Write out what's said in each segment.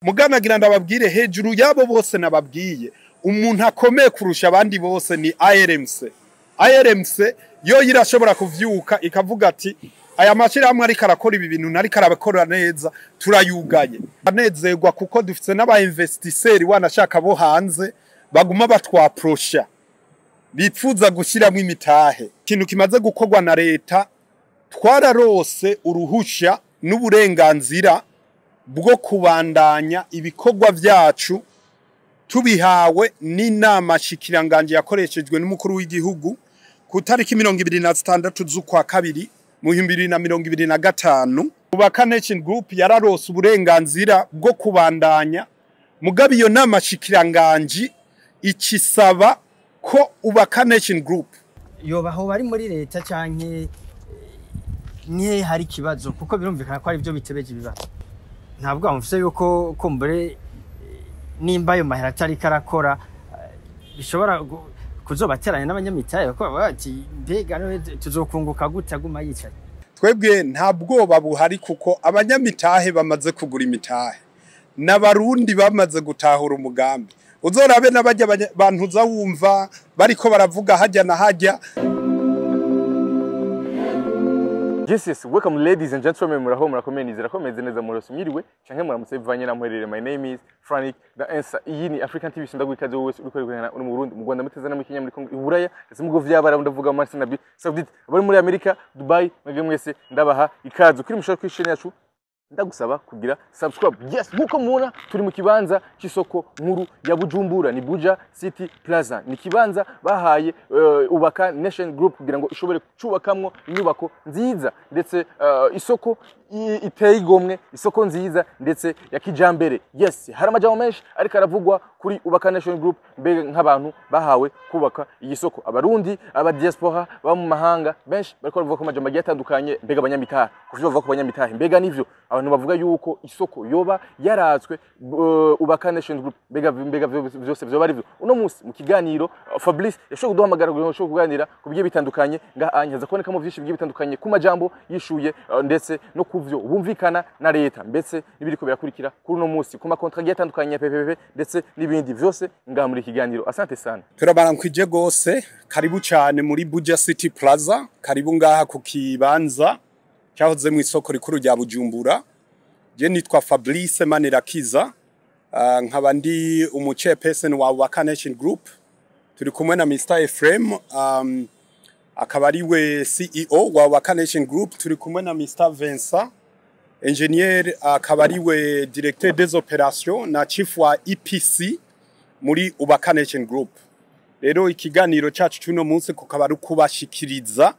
Muganagira ndababwire hejuru yabo bose nababwiye umuntu akomeye kurusha abandi bose ni ARMC. ARMC yo irashobora kuvyuka ikavuga ati aya mashirahamwe ariko arakora ibi bintu nari karabakora neza turayugaye. Anezerwa kuko dufite n'aba investisseurs wanashaka bo hanze baguma batwaprosha bipfuza gushiramo imitahe. Ikintu kimaze gukorwa na leta twararose uruhusha n'uburenganzira bwo kubandanya ibikorwa vyacu tubihawe n'inama shikiranganje yakoreshejwe n'umukuru w'igihugu ku tariki 26 z'ukwa kabiri mu 2025. Ubaka Nation Group yararose uburenganzira bwo kubandanya mugabe iyo nama shikiranganje ikisaba ko Ubaka Nation Group yobaho bari muri leta canke nihe hari kibazo kuko birumvikana ko ari byo bitebeje ibibazo. Ntabwo amufise yuko kombere nimba ayo mahera atari karakora bishobora kuzobateranya n'abanyamitahe bako bati mbega tuzokunguka gute aguma yicaye. Twebwe nta bwoba buhari kuko abanyamitahe bamaze kugura imitahe n'abarundi bamaze gutahura umugambi. Uzorabe n'abajya abantu zawumva bariko baravuga hajya na hajya. Yes, welcome ladies and gentlemen, muraho murakomeye zirakomeze neza murose mwiriwe canke muramutse bivanye na muherere. My name is Frank the answer. Iyi ni African TV sindagwikaze wese uri kwerekana uri mu Burundi, mu Rwanda, muteze na mu Kenya, muri Kongo, Iburaya, ese mugo vyabara ndavuga mu Arabie Saoudite, bari muri Amerika, Dubai, mwege mwese ndabaha ikazu kuri mushaka kwishene yacu. Ndagusaba kugira subscribe. Yes, muko mubona turi mu kibanza cy'isoko nkuru ya Bujumbura, ni Buja City Plaza. Ni kibanza bahaye Ubaka Nation Group kugira ngo ishobore cubakamwo inyubako nziza ndetse isoko iteye igomwe, isoko nziza ndetse ya kijambere. Yes, hari amajambo menshi ariko aravugwa kuri Ubaka Nation Group mbega nk'abantu bahawe kubaka iyi soko. Abarundi, aba diaspora, ba mu mahanga benshi bariko bavuga ko amajambo atandukanye mbega abanyamitahe, kuvyo bavuga ko abanyamitahe mbega nivyo abantu bavuga yuko isoko yoba yaratswe Ubaka Nation Group mbega vyose vyo bari vyo. Uno munsi mu kiganiro Fabrice yashoboye kuduhamagara ngo yashoboye kuganira ku bigiye bitandukanye ngahanyaza kubonekamo vyinshi bigiye bitandukanye ku majambo yishuye ndetse no kuvyo bumvikana na leta mbese nibiriko birakurikira kuri uno munsi ku makontrakt yatandukanye ya PPP ndetse n'ibindi vyose ngaha muri kiganiro. Asante sana. Turabarankwije gose, karibu cyane muri Buja City Plaza, karibu ngaha ku kibanza cyahoze mu isoko rikuru rya Bujumbura. Je nitwa Fabrice Manirakiza, nkaba ndi umuchairperson wa Ubaka Nation Group. Turi kumwe na Mr. Ephraim, akaba ari we CEO wa Ubaka Nation Group. Turi kumwe na Mr. Vincent, engineer, akaba ari we directeur des opérations na chief wa EPC muri Ubaka Nation Group. Rero ikiganiro cyacu cy'uno munsi kukaba ari kubashikiriza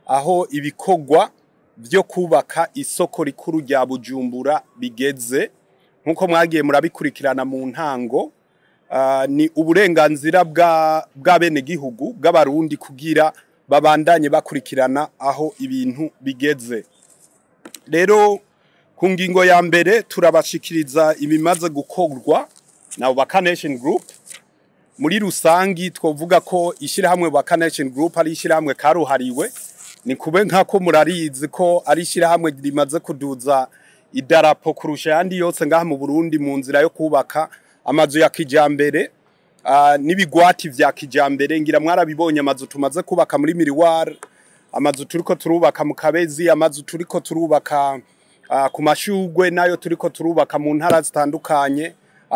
aho ibikogwa byo kubaka isoko rikuru rya Bujumbura bigeze. Nkuko mwagiye murabikurikirana mu ntango, ni uburenganzira bwa bene gihugu bw'abarundi kugira babandanye bakurikirana aho ibintu bigeze. Rero ku ngingo ya mbere turabashikiriza ibimaze gukorwa na Ubaka Nation Group. Muri rusangi twovuga ko ishirahamwe Ubaka Nation Group ari ishirahamwe karuhariwe, ni kube nkako murarizi ko ari ishirahamwe rimaze kuduza idarapo kurusha yandi yose ngaha mu Burundi mu nzira yo kubaka amazu ya kijambere n'ibigwati vya kijambere. Ngira mwarabibonye amazu tumaze kubaka muri Miriwar, amazu turiko turubaka mu Kabezi, amazu turiko turubaka ku Mashugwe, nayo turiko turubaka mu ntara zitandukanye.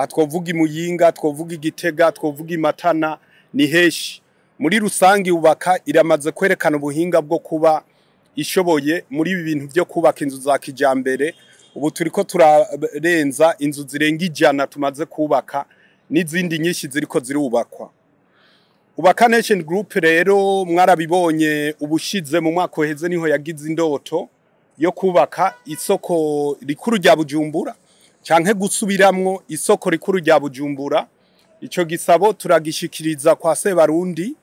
Twovuga Imuyinga, twovuga Igitega, twovuga Imatana, ni heshi. Muri rusangi Ubaka iramaze kwerekana ubuhinga bwo kuba ishoboye muri ibi bintu byo kubaka inzu za kijambere. Ubu turiko turarenza inzu zirenga 100 tumaze kubaka n'izindi nyinshi ziriko zirubakwa. Ubaka Nation Group rero mwarabibonye ubushize mu mwaka uheze niho yagize indoto yo kubaka isoko rikuru rya Bujumbura canke gusubiramwo isoko rikuru rya Bujumbura. Ico gisabo turagishikiriza kwa Sebarundi,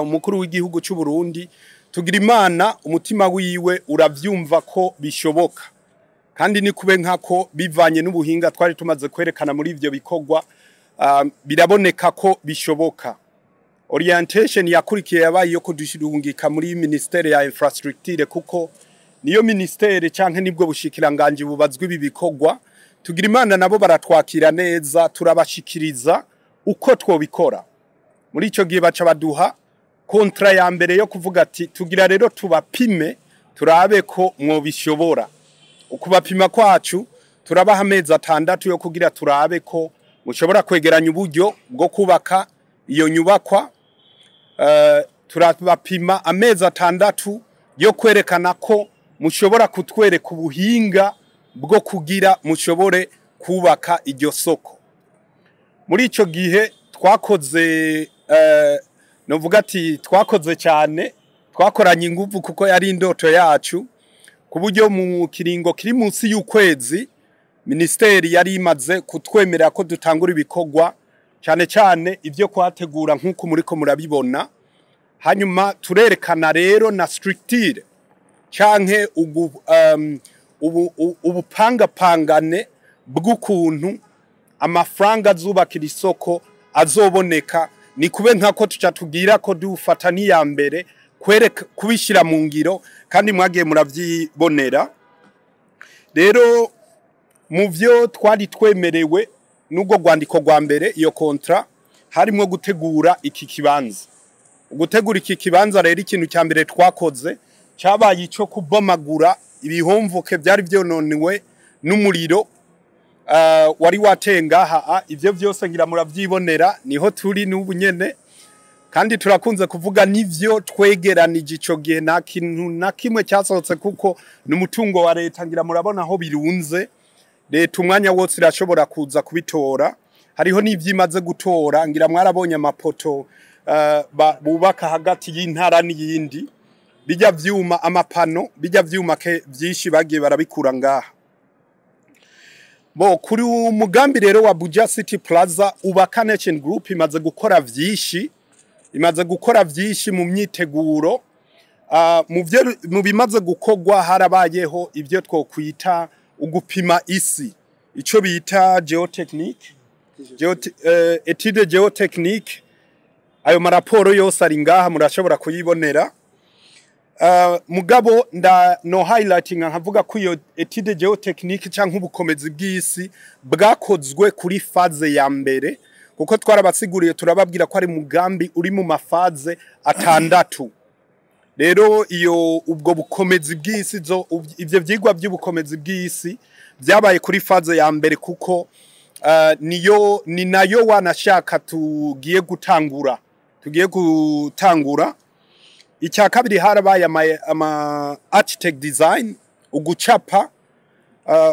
umukuru w'igihugu cy'u Burundi. Tugira Imana umutima wiwe uravyumva ko bishoboka, kandi ni kube nkako bivanye n'ubuhinga twari tumaze kwerekana muri ivyo bikorwa, biraboneka ko bishoboka. Orientation yakurikiye yabaye yo kudushirungika muri ministere ya infrastructure kuko niyo ministere canke nibwo bushikiranganje bubazwe ibi bikorwa tugira imana nabo baratwakira neza turabashikiriza uko twobikora muri ico gihe baca baduha kontra ya mbere yo kuvuga ati tugira rero tubapime turabe ko mwobishobora ukubapima kwacu turabaha amezi 6 yo kugira turabe ko mushobora kwegeranya uburyo bwo kubaka iyo nyubakwa turabapima amezi 6 yo kwerekana ko mushobora kutwereka ubuhinga bwo kugira mushobore kubaka iryo soko muri ico gihe twakoze novuga ati twakoze cyane twakoranye ingufu kuko yari indoto yacu kuburyo mu kiringo kiri munsi y'ukwezi ministeri yari imaze kutwemera ko dutangura ibikorwa cyane cyane ivyo kwategura nkuko muriko murabibona hanyuma turerekana rero na structure canke ubupangapangane bw'ukuntu amafaranga azubakira isoko azoboneka ni kube nkako tuca tugira ko dufata ni ya mbere kubishira mu ngiro kandi mwagiye muravyibonera rero mu byo twari twemerewe nubwo gwandiko gwa mbere iyo kontra harimo gutegura iki kibanza gutegura iki kibanza rero ikintu cya mbere twakoze cyabaye ico kubomagura ibihomvoke byari byononiwe n'umuriro wari watenga ivyo byose ngira muravyibonera niho turi n'ubu nyene kandi turakunze kuvuga nivyo twegeranije ico gihe nta kintu na kimwe cyasohotse kuko n'umutungo wa leta ngira murabona aho birunze leta umwanya wose irashobora kuza kubitora hariho n'ivyimaze gutora ngira mwarabonye amapoto bubaka hagati y'intara n'iyindi bijya vyuma amapano bijya vyuma vyinshi bagiye barabikura ngaha bo kuri umugambi rero wa Buja City Plaza Ubaka Nation Group imaze gukora vyinshi mu myiteguro mu bimaze gukogwa harabayeho ivyo twokwita ugupima isi ico bita geotechnique etude geotechnique ayo maraporo yose ari ngaha murashobora kuyibonera mugabo no highlighting nkavuga ko iyo etude geotechnique canke ubukomezi bw'isi bwakozwe kuri phase ya mbere kuko twarabasiguriye turababwira ko ari mugambi uri mu mafaze 6 rero iyo ubwo bukomezi bw'isi ivyo vyigwa by'ubukomezi bw'isi byabaye kuri phase ya mbere kuko ni nayo wanashaka tugiye gutangura icya kabiri harabaye ama architect design ugucapa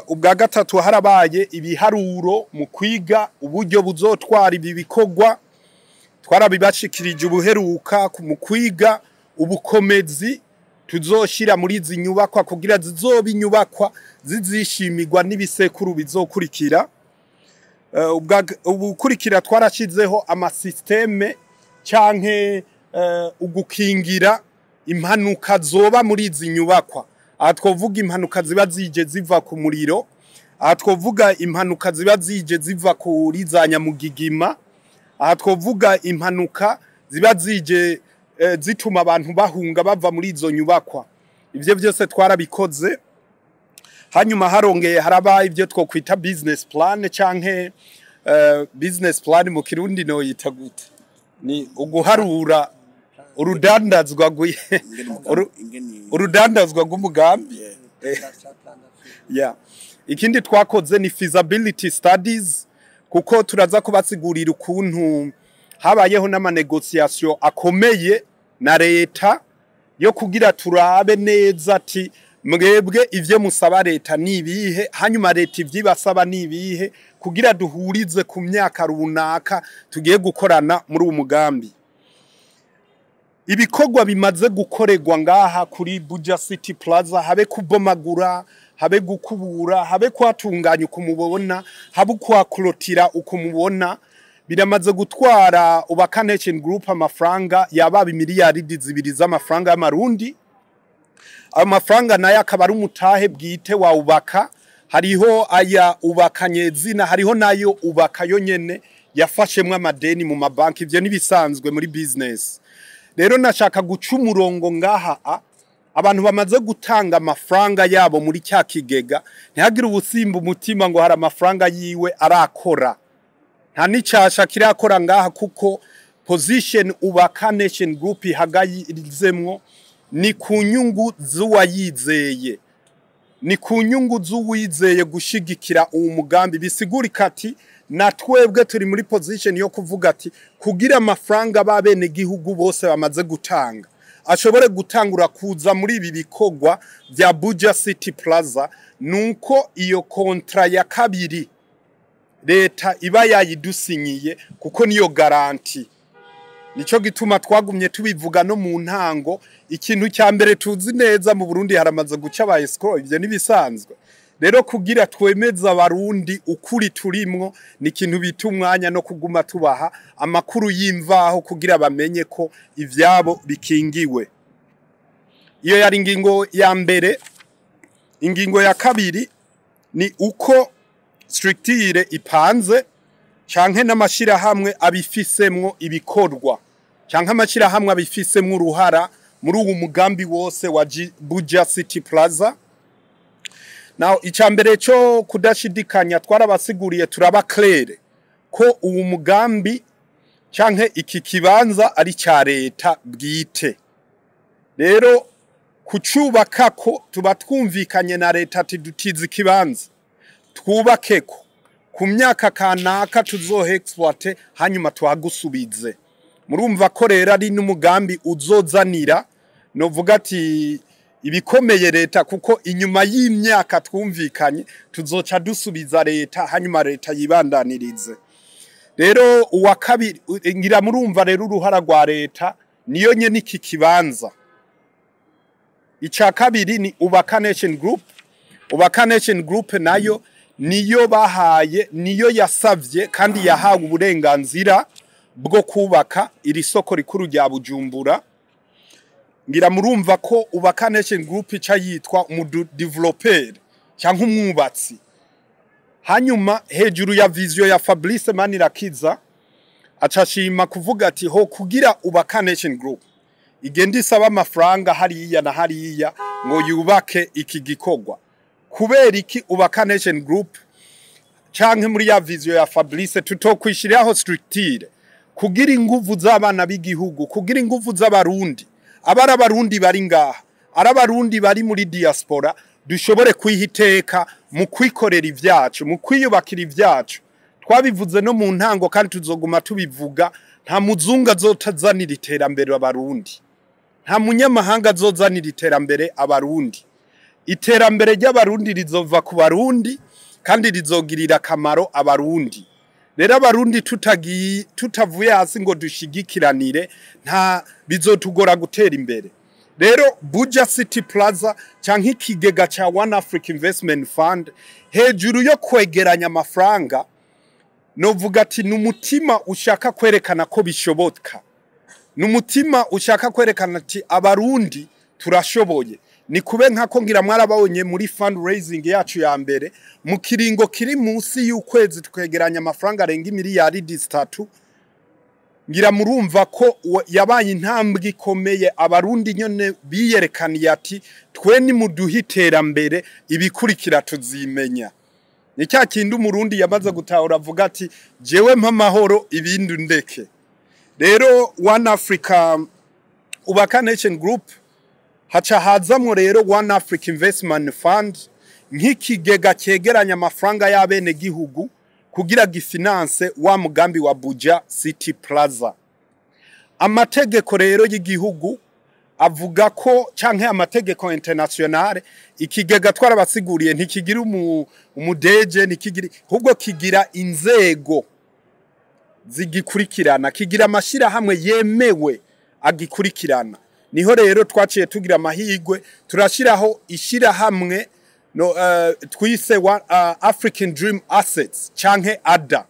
ubwa gatatu harabaye ibiharuro mu kwiga uburyo buzotwara ibi bikogwa twarabibashikirije ubuheruka mu kwiga ubukomezi tuzoshira muri izi nyubakwa kugira zizoba inyubakwa zizishimirwa n'ibisekuru bizokurikira ubukurikira twarashizeho amasysteme canke ugukingira impanuka zoba muri izi nyubakwa twovuga impanuka ziba zije ziva ku muriro twovuga impanuka ziba zije ziva kuri za nyamugigima twovuga impanuka ziba zije zituma abantu bahunga bava muri izo nyubakwa ivyo byose twarabikoze hanyuma harongeye haraba ivyo twokwita business plan canke business plan mu kirundi no yitagute ni uguharura urudandazwa rw'umugambi ikindi twakoze ni feasibility studies kuko turaza kubasigurira ukuntu habayeho n'amanegociation akomeye na leta yo kugira turabe neza ati mwebwe ivyo musaba leta nibihe hanyuma leta ivyibasaba nibihe kugira duhurize ku myaka runaka tugiye gukorana muri uwo mugambi ibikorwa bimaze gukorerwa ngaha kuri Buja City Plaza habe kubomagura habe gukubura habe kwatunganya ukumubona habe kwaklotira ukumubona biramaze gutwara Ubaka Nation Group amafaranga yababa miliyaridi 2 z'amafaranga y'amarundi amafaranga nayo akaba ari umutahe bwite wa Ubaka hariho aya Ubaka nyezina hariho nayo Ubaka yonyene yafashemwe amadeni mu mabanki ivyo nibisanzwe muri business rero nashaka guca umurongo ngaha abantu bamaze gutanga amafaranga yabo muri cya kigega ntihagire ubusimba umutima ngo hari amafaranga yiwe arakora nta n'icyasha kirakora ngaha kuko position Ubaka Nation Group ihagarizemwo ni ku nyungu z'uwayizeye ni ku nyungu z'uwizeye gushigikira uwo mugambi bisigurika ati na twebwe turi muri position yo kuvuga ati kugira amafaranga babene gihugu bose bamaze gutanga ashobore gutangura kuza muri ibi bikorwa bya Buja City Plaza nuko iyo kontra ya kabiri leta iba yayidusinyiye kuko niyo garanti nico gituma twagumye tubivuga no mu ntango ikintu cya mbere tuzi neza mu Burundi haramaze guca ba escrow ivyo nibisanzwe rero kugira twemeza abarundi ukuri turimwo ni ikintu bitumwanya no kuguma tubaha amakuru y'imvaho kugira bamenye ko ivyabo bikingiwe iyo yari ingingo ya mbere ingingo ya kabiri ni uko structure ipanze canke n'amashira hamwe abifisemwo ibikorwa canke amashira hamwe abifisemwo uruhara muri uwo mugambi wose wa Buja City Plaza. Now icambere cyo kudashidikanya twarabasiguriye turaba claire ko uwo mugambi canke iki kibanza ari ca leta bwite. Rero kucubakako tuba twumvikanye na leta ati dutize ikibanza twubakeko ku myaka kanaka tuzohexploite hanyuma twagusubize. Murumva ko rero ari n'umugambi uzozanira novuga ati ibikomeye leta kuko inyuma y'imyaka twumvikanye tuzoca dusubiza leta hanyuma leta yibandanirize. Rero uwa kabiri ngira murumva rero uruhara rwa leta niyo nye niki kibanza. Ica kabiri ni Ubaka Nation Group. Ubaka Nation Group nayo niyo bahaye niyo yasavye kandi yahawe uburenganzira bwo kubaka iri soko rikuru rya Bujumbura. Ngira murumva ko Ubaka Nation Group ica yitwa umudeveloper cyangwa umwubatsi. Hanyuma hejuru ya vision ya Fabrice Manirakiza acashima kuvuga ati ho kugira Ubaka Nation Group igenda isaba amafaranga hariya na hariya ngo yubake iki gikorwa. Kubera iki Ubaka Nation Group canke muri ya vision ya Fabrice tutokwishiraho structure kugira inguvu z'abana b'igihugu kugira inguvu z'abarundi abara barundi bari ngaha arabarundi bari muri diaspora dushobore kwihiteka mu kwikorera ivyacu mu kwiyubakira ivyacu twabivuze no mu ntango kandi tuzoguma tubivuga nta muzunga azotazanira iterambere abarundi nta munyamahanga azozanira iterambere abarundi iterambere ry'abarundi rizova ku barundi kandi rizogirira akamaro abarundi. Rero abarundi tutavuye hasi ngo dushigikiranire nta bizotugora gutera imbere. Rero Buja City Plaza canke ikigega cha One Africa Investment Fund hejuru yo kwegeranya amafaranga novuga ati n'umutima ushaka kwerekana ko bishoboka. N'umutima ushaka kwerekana ati abarundi turashoboye. Ni kube nkako ngira mwarababonye muri fundraising yacu ya mbere mu kiringo kiri munsi y'ukwezi twegeranya amafaranga arenga miliyari 3 ngira murumva ko yabaye intambwe ikomeye abarundi nyone biyerekaniye ati twe ni muduhitera mbere ibikurikira tuzimenya. Ni cya kindu umurundi yamaze gutahura avuga ati jewe mpamahoro ibindu ndeke. Rero One Africa Ubaka Nation Group haca hazamwo rero One Africa Investment Fund nk'ikigega cyegeranya amafaranga y'abene gihugu kugira gifinance wa mugambi wa Buja City Plaza. Amategeko rero y'igihugu avuga ko canke amategeko internationale ikigega twarabasiguriye ntikigira umudeje ntikigira ahubwo kigira inzego zigikurikirana kigira amashira hamwe yemewe agikurikirana. Niho rero twaciye tugira amahigwe turashiraho ishira hamwe no twise African Dream Assets canke ADA.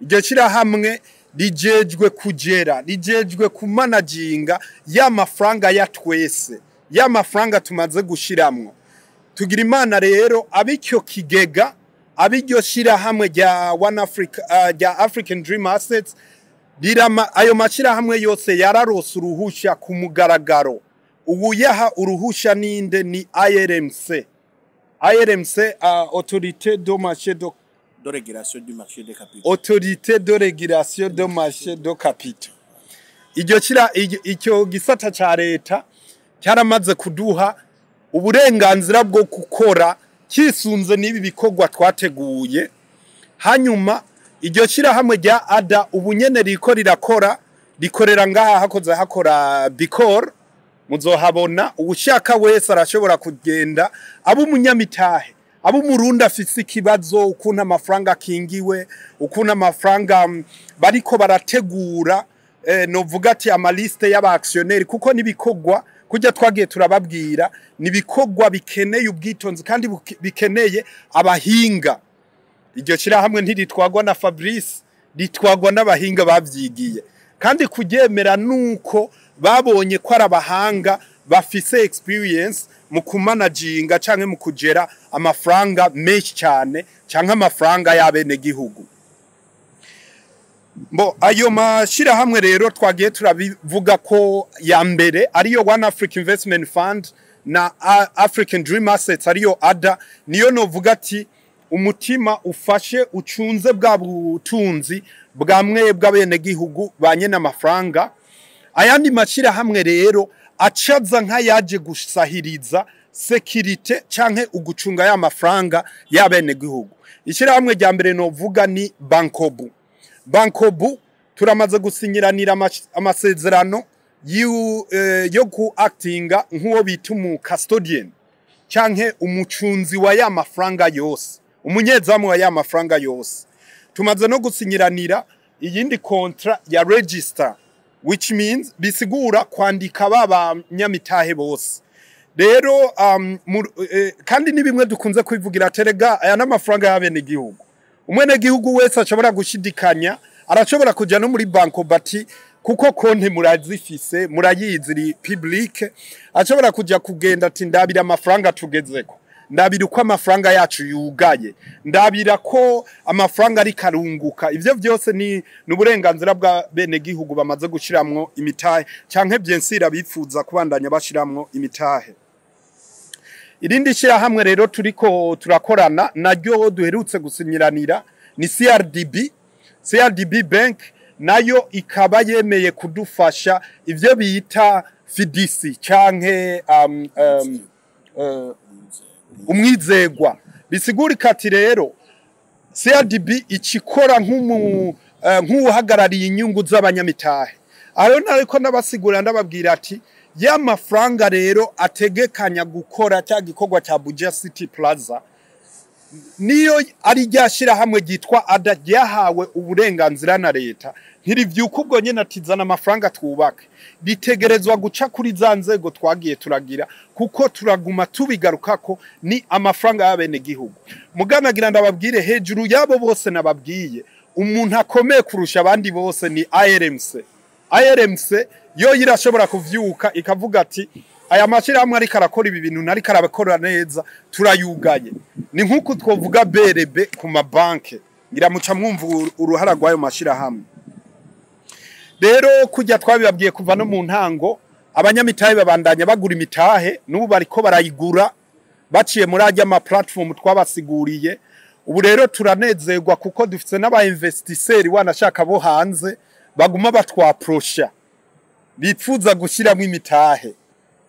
Iryo shira hamwe rijejwe kugera rijejwe kumanaginga y'amafaranga ya twese y'amafaranga tumaze gushiramwo. Tugira imana rero abicyo kigega abiryo shira hamwe rya One Africa rya African Dream Assets ayo mashira hamwe yose yararose uruhusha ku mugaragaro ubu yaha uruhusha ninde ni IRMC. IRMC, Autorité de marché de régulation du marché des capitaux. Autorité de régulation de marché de capitaux. Icyo gisata ca leta cyaramaze kuduha uburenganzira bwo gukora kisunze n'ibi bikorwa twateguye. Hanyuma iryo shirahamwe rya ADA ubunyene riko rikorera ngaha hakoze hakora Bicor, muzohabona ubushaka wese arashobora kugenda abo umunyamitahe abo murundi afise ikibazo ukuntu amafaranga kingiwe ukuntu amafaranga bariko barategura novuga ati amaliste y'abaactionnaire kuko nibikogwa kujya twagiye turababwira nibikogwa bikeneye ubwitonzi kandi bikeneye abahinga. Iryo shira hamwe ntiritwagwa na Fabrice ritwagwa n'abahinga bavyigiye kandi kugemera nuko babonye ko arabahanga bafise experience mu kumanaginga canke mu kugera amafaranga menshi cyane canke amafaranga y'abene gihugu. Ayo mashira hamwe rero twagiye turabivuga ko ya mbere ariyo One Africa Investment Fund na African Dream Assets ariyo ADA, niyo novuga ati umutima ufashe ucunze bwa butunzi bwamwe bw'abene gihugu banye n'amafaranga. Ayandi mashira hamwe rero acaza nka yaje gusahiriza security canke ugucunga ya mafaranga y'abene gihugu. Ishira hamwe rya mbere novuga ni Bankobu. Bankobu turamaze gusinyiranira amasezerano yo ku actinga nk'uwo bita umu custodian canke umucunzi wa ya mafaranga yose, umunyezamu wa ya mafaranga yose. Tumaze no gusinyiranira iyindi kontra ya register, which means bisigura kwandika baba nyamitahe bose. Rero kandi ni bimwe dukunze kwivugira terega aya n'amafaranga y'abene gihugu. Umwene gihugu wese ashobora gushidikanya arashobora kuja no muri banko bati kuko konti murazifise murayiziri public, ashobora kuja kugenda ati ndabira amafaranga tugezeko, ndabira uko amafaranga yacu yugaye, ndabira ko amafaranga ari karunguka. Ivyo byose ni uburenganzira bwa bene gihugu bamaze gushiramwo imitahe canke byensira bifuza kubandanya bashiramwo imitahe. Irindi shira hamwe rero turiko turakorana naryo duherutse gusinyiranira ni CRDB Bank, nayo ikaba yemeye kudufasha ivyo bita FIDC canke umwizegwa. Bisigurika ati rero CRDB ikikora nk'uhagarariye inyungu z'abanyamitahe. Ayo nariko nabasigura ndababwira ati ya mafaranga rero ategekanya gukora cya gikorwa cya Buja City Plaza niyo ari ryashira hamwe gitwa ADA ryahawe uburenganzira na leta, ntirivyuka ubwo nyene atizana amafaranga twubake, bitegerezwa guca kuri za nzego twagiye turagira kuko turaguma tubigarukako ni amafaranga y'abene gihugu. Muganagira ndababwire hejuru yabo bose nababwiye umuntu akomeye kurusha abandi bose ni IRMC. IRMC yo irashobora kuvyuka ikavuga ati aya mashira hamwe ari karakora ibi bintu nari karabakora neza turayugaye. Ni nkuko twovuga BRB ku mabanke, ngiramuca mwumva uruhara rwayo mashira hamwe. Rero kujya twabibabwiye kuva no mu ntango abanyamitahe babandanya bagura imitahe, n'ubu bariko barayigura baciye muri ajya ama platform twabasiguriye. Ubu rero turanezerwa kuko dufite n'aba investisseurs wanashaka bo hanze baguma batwaprosha bifuza gushiramo imitahe.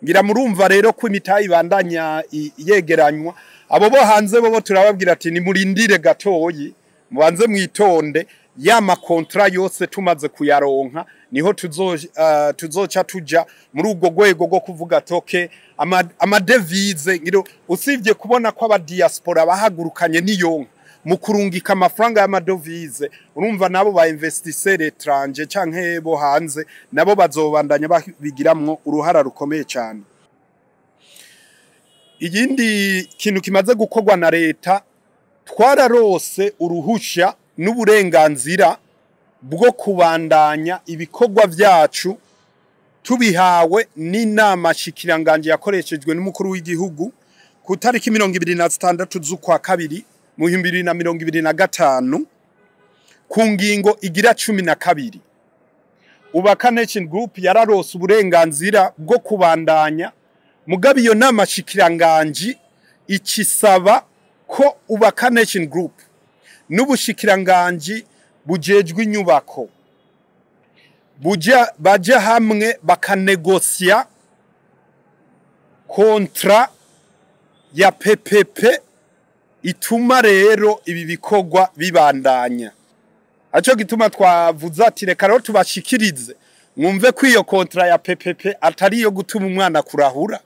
Ngira murumva rero ko imitahe ibandanya yegeranywa. Abo bo hanze bo turababwira ati ni murindire gatoyi mubanze mwitonde ya makontra yose tumaze kuyaronka niho tuzoca tuja muri ubwo gwego rwo kuvuga toke ama devise. Ngiro usivye kubona ko aba diaspora bahagurukanye niyonka mu kurungika amafaranga y'amadovize, urumva nabo ba investisseurs étrangers canke bo hanze nabo bazobandanya bigiramwo uruhara rukomeye cyane. Igindi kintu kimaze gukorwa na leta, twararose uruhusha n'uburenganzira bwo kubandanya ibikorwa vyacu tubihawe n'inama shikiranganje yakoreshejwe n'umukuru w'igihugu ku tariki 26 z'ukwa kabiri mu 2025 ku ngingo igira 12. Ubaka Nation Group yararose uburenganzira bwo kubandanya mugabe iyo nama shikiranganji ikisaba ko Ubaka Nation Group n'ubushikiranganji bujejwe inyubako baje hamwe bakanegosia kontra ya PPP ituma rero ibi bikorwa bibandanya. Aco gituma twavuze ati reka rero tubashikirize mwumve ko iyo kontra ya PPP atari yo gutuma umwana kurahura,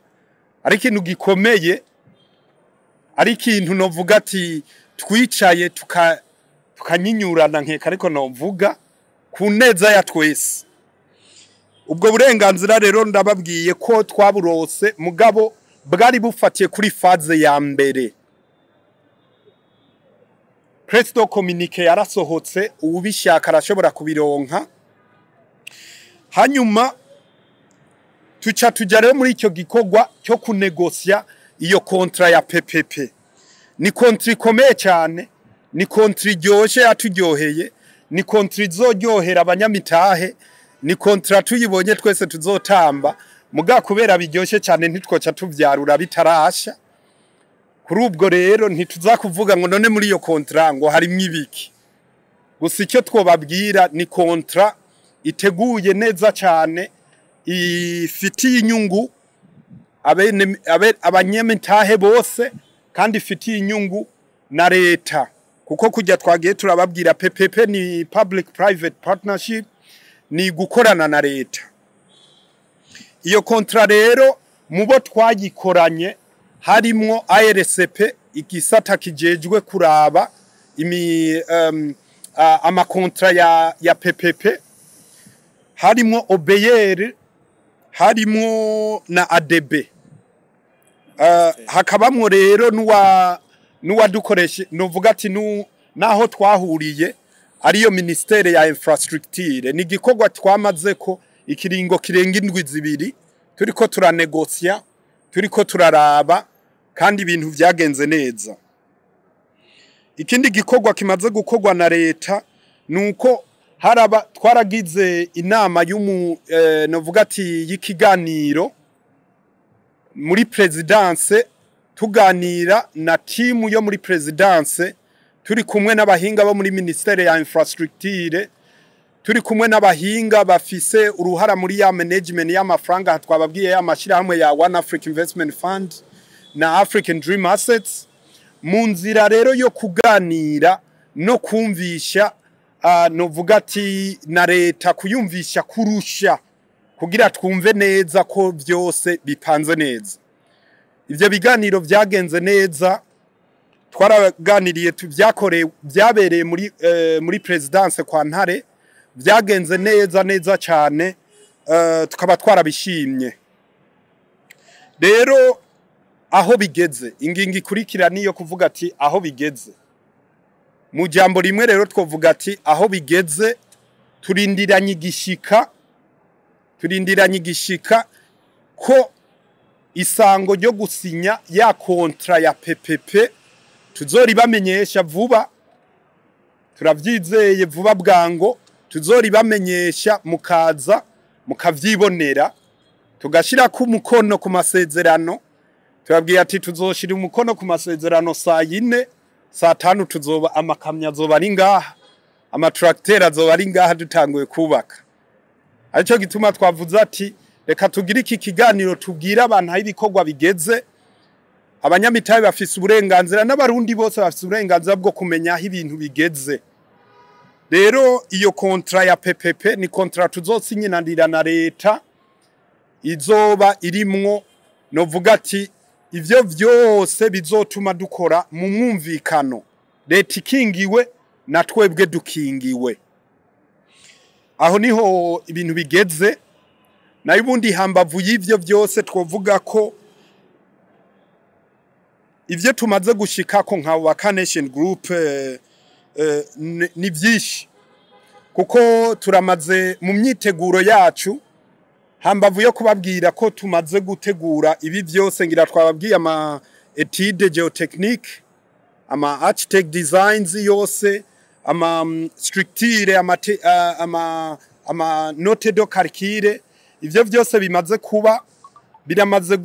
ari ikintu gikomeye, ari ikintu novuga ati twicaye tukanyinyurana nkeka ariko novuga ku neza ya twese. Ubwo burenganzira rero ndababwiye ko twaburose mugabo bwari bufatiye kuri faze ya mbere. Presto communique yarasohotse ubishaka arashobora kubironka. Hanyuma tuja rero muri icyo gikorwa cyo kunegosia iyo kontra ya PPP. Ni kontra ikomeye cyane, ni kontra iryoshe yaturyoheye, ni kontra izoryohera abanyamitahe, ni kontra tuyibonye twese tuzotamba muga kubera biryoshe cyane ntitwoca tuvyarura bitarasha. Kuri ubwo rero ntituzakuvuga ngo none muri iyo kontra ngo harimo ibiki. Gusa icyo twobabwira ni kontra iteguye neza cyane, ifitiye inyungu abanyamitahe bose kandi ifitiye inyungu na leta, kuko kujya twagiye turababwira PPP ni public private partnership, ni gukorana na leta. Iyo kontra rero mubo twagikoranye harimwo ARCP igisata kijejwe kuraba amakontra ya PPP, harimwo OBR, harimwo na ADB. Hakabamwo rero nuwa dukoreshe novuga ati naho twahuriye ariyo ministere ya infrastructure. Ni gikorwa twamaze ko ikiringo kirenga indwi zibiri turiko turanegosia, turiko turaraba kandi ibintu vyagenze neza. Ikindi gikorwa kimaze gukorwa na leta nuko twaragize inama novuga ati y'ikiganiro muri presidence, tuganira na timu yo muri presidence, turi kumwe n'abahinga bo muri ministere ya infrastructure, turi kumwe n'abahinga bafise uruhara muri ya management y'amafaranga twababwiye y'amashirahamwe ya One Africa Investment Fund na African Dream Assets. Mu nzira rero yo kuganira no kumvisha novuga ati na leta kuyumvisha kurusha kugira twumve neza ko byose bipanze neza. Ivyo biganiro vyagenze neza, twaraganiriye byabereye muri presidence kwa Ntare, vyagenze neza cyane, tukaba twarabishimye. Rero aho bigeze ingingi ikurikira niyo kuvuga ati aho bigeze. Mu jambo rimwe rero twovuga ati aho bigeze turindiranye igishika ko isango ryo gusinya ya kontra ya PPP tuzori bamenyesha vuba, turavyizeye vuba bwango, tuzori bamenyesha mukaza mukavyibonera, tugashira ku mukono ku masezerano. Turabwiye ati tuzoshira umukono ku masezerano saa 4, saa 5 tuzoba amakamya azoba ari ngaha, amatracteur azoba ari ngaha dutanguye kubaka. Arico gituma twavuze ati reka tugire iki kiganiro tubwira abantu aho ibikorwa bigeze. Abanyamitahe bafise uburenganzira n'abarundi bose bafise uburenganzira bwo kumenya aho ibintu bigeze. Rero iyo kontra ya PPP ni kontra tuzosinyiranira na leta, izoba irimwo novuga ati ivyo vyose bizotuma dukora mu mwumvikano, leta ikingiwe na twebwe dukingiwe. Aho niho ibintu bigeze. Na yubundi hambavu y'ivyo byose twovuga ko ivyo tumaze gushikako nka Ubaka Nation Group ni vyinshi, kuko turamaze mu myiteguro yacu, hambavu yo kubabwira ko tumaze gutegura ibi byose ngira twababwiye ama étude géotechnique, ama architect designs yose, ama structure, ama ama note de calcul ivyo byose bimaze kuba biramaze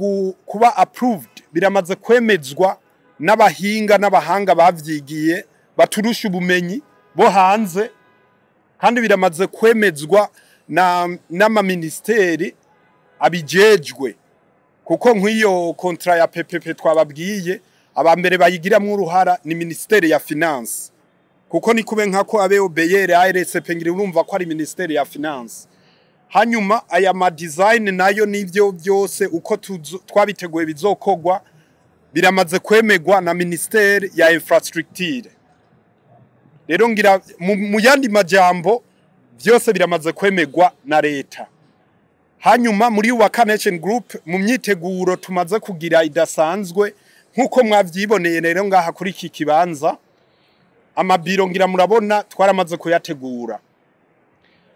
kuba approved, biramaze kwemezwa n'abahinga n'abahanga bavyigiye baturusha ubumenyi bo hanze, kandi biramaze kwemezwa n'ama ministeri abijejwe, kuko nk'iyo kontra ya PPP twababwiye abambere bayigiramwo uruhara ni ministeri ya finance, kuko ni kube nkako ABOBR ARSP ngiri urumva ko ari ministeri ya finance. Hanyuma aya ma design nayo nivyo byose uko twabiteguye bizokogwa biramaze kwemegwa na ministeri ya infrastructure. Rero ngira mu yandi majambo byose biramaze kwemegwa na leta. Hanyuma muri Waka Nation Group mu myiteguro tumaze kugira idasanzwe nkuko mwavyiboneye rero ngaha kuri iki kibanza, amabiro ngira murabona twaramaze kuyategura.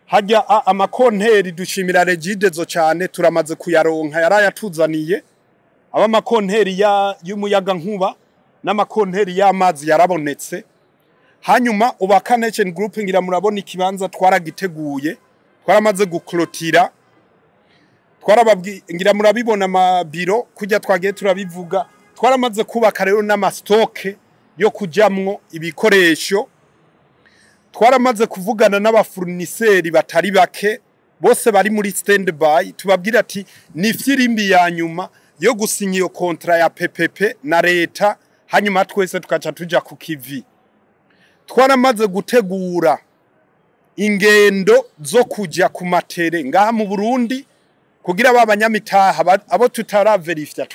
Hajya amakonteri dushimira Regidezo cyane turamaze kuyaronka yarayatuzaniye, aba makonteri y'umuyaga nkuba n'amakonteri y'amazi yarabonetse. Hanyuma Waka Nation Group ngira murabona ikibanza twaragiteguye, twaramaze guklotira, ngira murabibona amabiro kujya twagiye turabivuga, twaramaze kubaka rero n'amastoke yo kujamwo ibikoresho. Twaramaze kuvugana n'abafournisseurs batari bake bose bari muri standby, tubabwira ati ni firimbi ya nyuma yo gusinya iyo kontra ya PPP na leta, hanyuma twese tukaca tuja ku kivi. Twaramaze gutegura ingendo zo kuja ku matere ngaha mu Burundi kugira babanyamitaha abo tutara verifya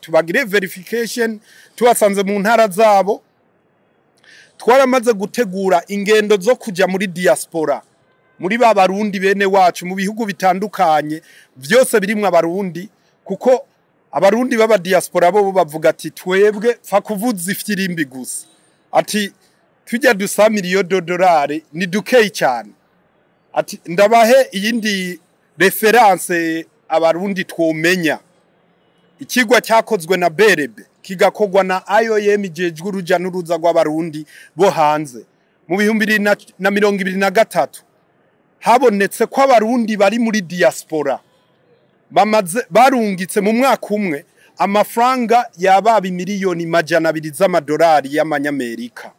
tubagire verification tubasanze mu ntara zabo. Twaramaze gutegura ingendo zo kuja muri diaspora, muri babarundi bene wacu mu bihugu bitandukanye byose birimwe abarundi, kuko abarundi baba diaspora bo bavuga ati twebwe fa kuvuza ifyirimbi gusa, ati tujya dusa miliyoni $, ni dukeye cyane. Ati ndabahe iyindi reference abarundi twomenya. Ikigwa cyakozwe na BRB kigakogwa na IOM ijejwe uruja n'uruza rw'abarundi bo hanze mu 2023 habonetse ko abarundi bari muri diaspora barungitse mu mwaka umwe amafaranga yababa miliyoni $200 z'amadolari y'amanyamerika,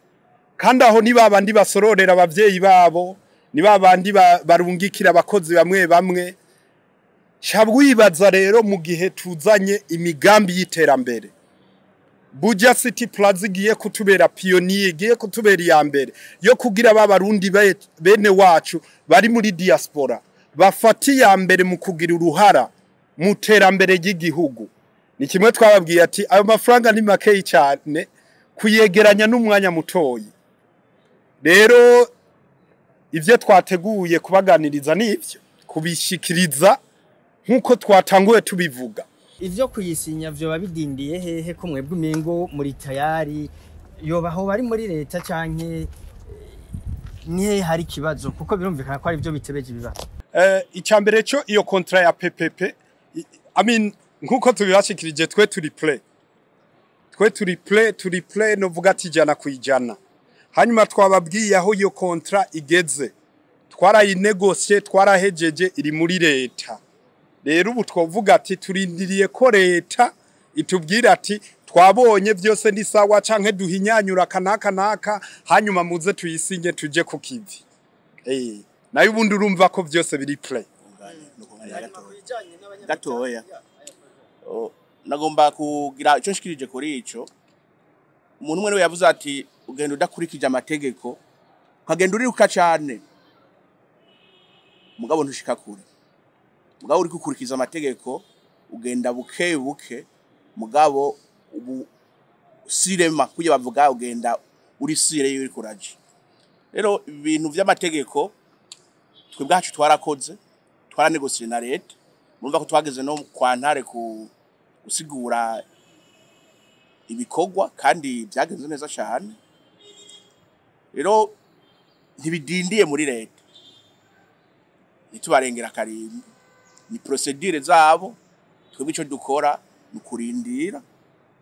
kandi aho ni babandi basororera abavyeyi babo, ni babandi barungikira abakozi bamwe bamwe. Shabwibaza rero mu gihe tuzanye imigambi y'iterambere, Buja City Plaza igiye kutubera pioneer, igiye kutubera ya mbere yo kugira babarundi bene wacu bari muri diaspora bafati ya mbere mu kugira uruhara mu terambere ry'igihugu. Ni kimwe twababwiye ati ayo mafaranga ni make cyane kuyegeranya n'umwanya mutoyi. Rero ivyo twateguye kubaganiriza nivyo kubishikiriza nkuko twatanguye tubivuga. Ivyo kuyisinya vyo babidindiye hehe ko mwebwe umengo muri tayari yobaho bari muri leta canke ni hari kibazo, kuko birumvikana ko ari byo bitebeje bibazo. Icambere cyo iyo kontra ya PPP nkuko tubirashikirije twe turi play no vuga ati jana kwijana. Hanyuma twababwiye aho iyo kontra igeze, twarayinegotiate twarahejeje iri muri leta. Rero ubu twovuga ati turindiriye ko leta itubwira ati twabonye byose ni sawa canke duhinyanyura kanaka hanyuma muze tuyisinye tuje ku kivi. Nayo ubundi urumva ko byose biri play. Gatoya. Nagomba kugira ico nshikirije kuri ico. Umuntu umwe yavuze ati ugenda udakurikije amategeko, ukagenda uriruka cyane. Mugabo ntushika kure. Mugabo uri gukurikiza amategeko ugenda buke mugabo ubu sirema kuje bavuga ugenda uri sire yuri kuraje. Rero ibintu by'amategeko twebwacu twarakoze, twaranegosiye na leta. Murumva ko twageze no kwa ntare gusigura ibikogwa kandi byagenze neza cyane. Rero ntibidindiye muri leta, nitubarengera karimbi, ni procedure zabo. Twebwe ico dukora nukurindira,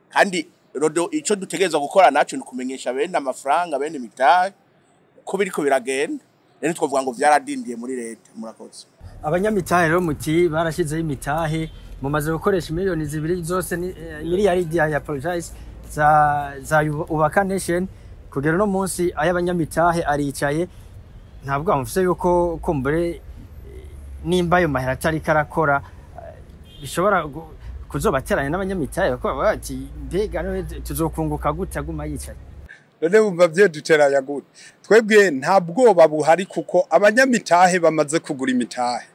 kandi rodo ico dutegereza gukora naco nukumenyesha bene amafaranga bene mitahe uko biriko biragenda. rero twavuga ngo vyaradindiye muri leta murakoze. Abanyamitahe rero muti barashizeho imitahe mumaze gukoresha miliyoni 2 zose miliyaridi ya apologize za ubaka nation kugera no munsi ay'abanyamitahe aricaye ntabwo amufise yuko kumbure nimba ayo mahera atari karakora bishobora kuzobateranya n'abanyamitahe bako bati mbega tuzokunguka gute aguma yicaye. None bumva byo duteranya gute twebwe nta bwoba buhari kuko abanyamitahe bamaze kugura imitahe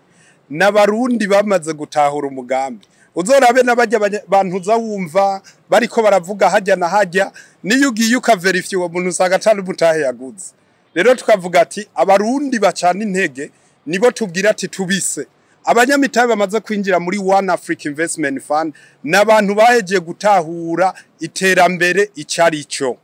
n'abarundi bamaze gutahura umugambi uzorabe n'abajya abantu uzawumva bariko baravuga hajya na hajya niyo ugiye ukaverifya uwo muntu usanga atari umutahe yaguze. Rero tukavuga ati abarundi bacana intege nibo tubwira ati tubise abanyamitahe bamaze kwinjira muri One Africa Investment Fund n'abantu baheje gutahura iterambere icarico.